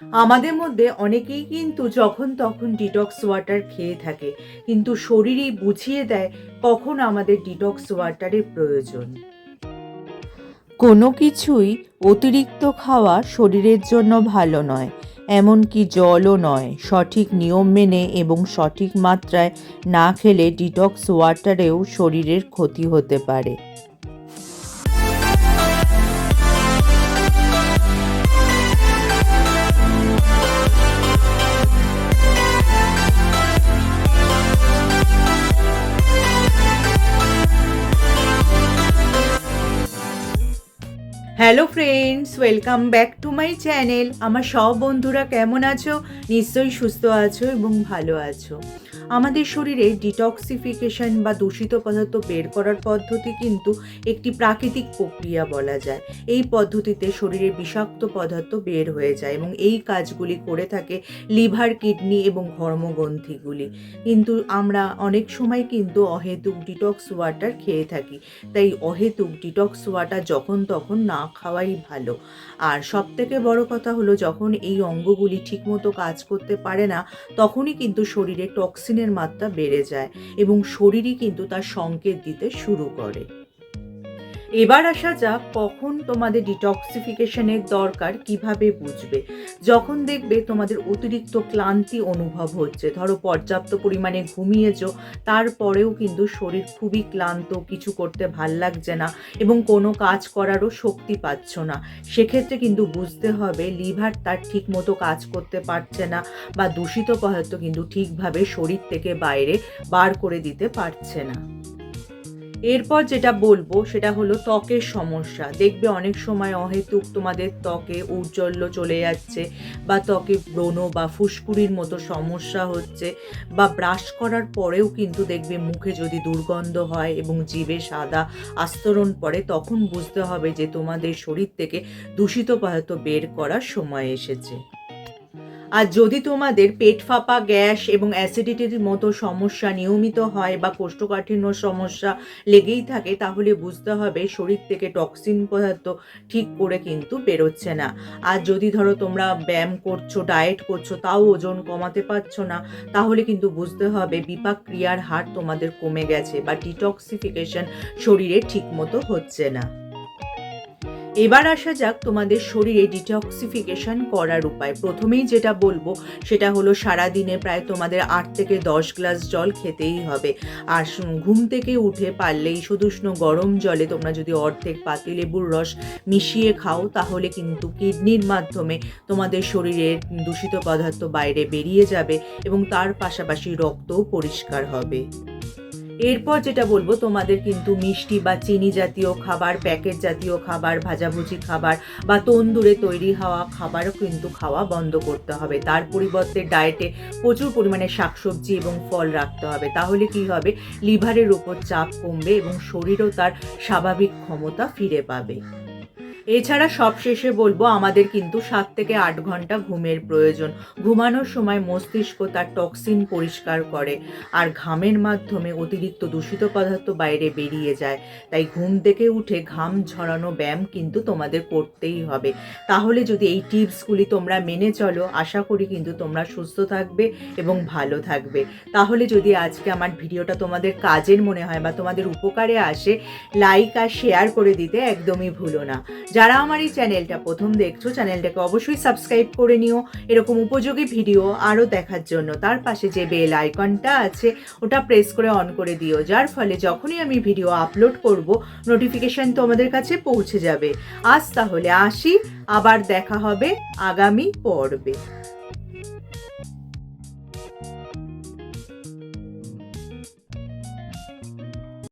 আমাদের মধ্যে অনেকেই কিন্তু যখন তখন ডিটক্স ওয়াটার খেয়ে থাকে, কিন্তু শরীরই বুঝিয়ে দেয় কখন আমাদের ডিটক্স ওয়াটারের প্রয়োজন। কোনো কিছুই অতিরিক্ত খাওয়া শরীরের জন্য ভালো নয়, এমনকি জলও নয়। সঠিক নিয়ম মেনে এবং সঠিক মাত্রায় না খেলে ডিটক্স ওয়াটারেও শরীরের ক্ষতি হতে পারে। Hello friends, welcome back to my channel. আমার সব বন্ধুরা কেমন আছো? নিশ্চয়ই সুস্থ আছো এবং ভালো আছো। আমাদের শরীরে ডিটক্সিফিকেশন বা দূষিত পদার্থ বের করার পদ্ধতি কিন্তু একটি প্রাকৃতিক প্রক্রিয়া বলা যায়। এই পদ্ধতিতে শরীরে বিষাক্ত পদার্থ বের হয়ে যায় এবং এই কাজগুলি করে থাকে লিভার, কিডনি এবং ধর্মগ্রন্থিগুলি। কিন্তু আমরা অনেক সময় কিন্তু অহেতুক ডিটক্স ওয়াটার খেয়ে থাকি, তাই অহেতুক ডিটক্স ওয়াটার যখন তখন না খাওয়াই ভালো। আর সবথেকে বড় কথা হলো, যখন এই অঙ্গগুলি ঠিকমতো কাজ করতে পারে না, তখনই কিন্তু শরীরে টক্সিনের মাত্রা বেড়ে যায় এবং শরীরই কিন্তু তার সংকেত দিতে শুরু করে। এবার আসা যাক, কখন তোমাদের ডিটক্সিফিকেশনের দরকার কিভাবে বুঝবে। যখন দেখবে তোমাদের অতিরিক্ত ক্লান্তি অনুভব হচ্ছে, ধরো পর্যাপ্ত পরিমাণে ঘুমিয়েছো, তারপরেও কিন্তু শরীর খুবই ক্লান্ত, কিছু করতে ভাল লাগছে না এবং কোনো কাজ করারও শক্তি পাচ্ছ না, সেক্ষেত্রে কিন্তু বুঝতে হবে লিভার তার ঠিক মতো কাজ করতে পারছে না বা দূষিত পদার্থ কিন্তু ঠিকভাবে শরীর থেকে বাইরে বার করে দিতে পারছে না। এরপর যেটা বলবো সেটা হলো ত্বকের সমস্যা। দেখবে অনেক সময় অহেতুক তোমাদের ত্বকে ঔজ্জ্বল্য চলে যাচ্ছে বা ত্বকে ব্রণ বা ফুসকুড়ির মতো সমস্যা হচ্ছে, বা ব্রাশ করার পরেও কিন্তু দেখবে মুখে যদি দুর্গন্ধ হয় এবং জিভে সাদা আস্তরণ পড়ে, তখন বুঝতে হবে যে তোমাদের শরীর থেকে দূষিত পদার্থ বের করার সময় এসেছে। আর যদি তোমাদের পেট ফাঁপা, গ্যাস এবং অ্যাসিডিটির মতো সমস্যা নিয়মিত হয় বা কোষ্ঠকাঠিন্য সমস্যা লেগেই থাকে, তাহলে বুঝতে হবে শরীর থেকে টক্সিন পদার্থ ঠিক করে কিন্তু বেরোচ্ছে না। আর যদি ধরো তোমরা ব্যায়াম করছো, ডায়েট করছো, তাও ওজন কমাতে পারছো না, তাহলে কিন্তু বুঝতে হবে বিপাক ক্রিয়ার হার তোমাদের কমে গেছে বা ডিটক্সিফিকেশন শরীরে ঠিকমতো হচ্ছে না। এবার আসা যাক তোমাদের শরীরে ডিটক্সিফিকেশন করার উপায়। প্রথমেই যেটা বলবো সেটা হলো সারাদিনে প্রায় তোমাদের 8 থেকে 10 গ্লাস জল খেতেই হবে। আর ঘুম থেকে উঠে পারলেই শুধুষ্ণ গরম জলে তোমরা যদি অর্ধেক পাতিলেবুর রস মিশিয়ে খাও, তাহলে কিন্তু কিডনির মাধ্যমে তোমাদের শরীরের দূষিত পদার্থ বাইরে বেরিয়ে যাবে এবং তার পাশাপাশি রক্তও পরিষ্কার হবে। এরপর যেটা বলবো, তোমাদের কিন্তু মিষ্টি বা চিনি জাতীয় খাবার, প্যাকেট জাতীয় খাবার, ভাজাভুজি খাবার বা তন্দুরে তৈরি হওয়া খাবারও কিন্তু খাওয়া বন্ধ করতে হবে। তার পরিবর্তে ডায়েটে প্রচুর পরিমাণে শাকসবজি এবং ফল রাখতে হবে। তাহলে কি হবে, লিভারের উপর চাপ কমবে এবং শরীরও তার স্বাভাবিক ক্ষমতা ফিরে পাবে। এছাড়া সবশেষে বলবো, আমাদের কিন্তু 7 থেকে 8 ঘন্টা ঘুমের প্রয়োজন। ঘুমানোর সময় মস্তিষ্ক তার টক্সিন পরিষ্কার করে আর ঘামের মাধ্যমে অতিরিক্ত দূষিত পদার্থ বাইরে বেরিয়ে যায়। তাই ঘুম থেকে উঠে ঘাম ঝরানো ব্যায়াম কিন্তু তোমাদের করতেই হবে। তাহলে যদি এই টিপসগুলি তোমরা মেনে চলো, আশা করি কিন্তু তোমরা সুস্থ থাকবে এবং ভালো থাকবে। তাহলে যদি আজকে আমার ভিডিওটা তোমাদের কাজের মনে হয় বা তোমাদের উপকারে আসে, লাইক আর শেয়ার করে দিতে একদমই ভুলো না। যারা আমার এই চ্যানেলটা প্রথম দেখছো, চ্যানেলটাকে অবশ্যই সাবস্ক্রাইব করে নিও এরকম উপযোগী ভিডিও আরও দেখার জন্য। তার পাশে যে বেল আইকনটা আছে ওটা প্রেস করে অন করে দিও, যার ফলে যখনই আমি ভিডিও আপলোড করব নোটিফিকেশান তোমাদের কাছে পৌঁছে যাবে। আজ তাহলে আসি, আবার দেখা হবে আগামী পর্বে।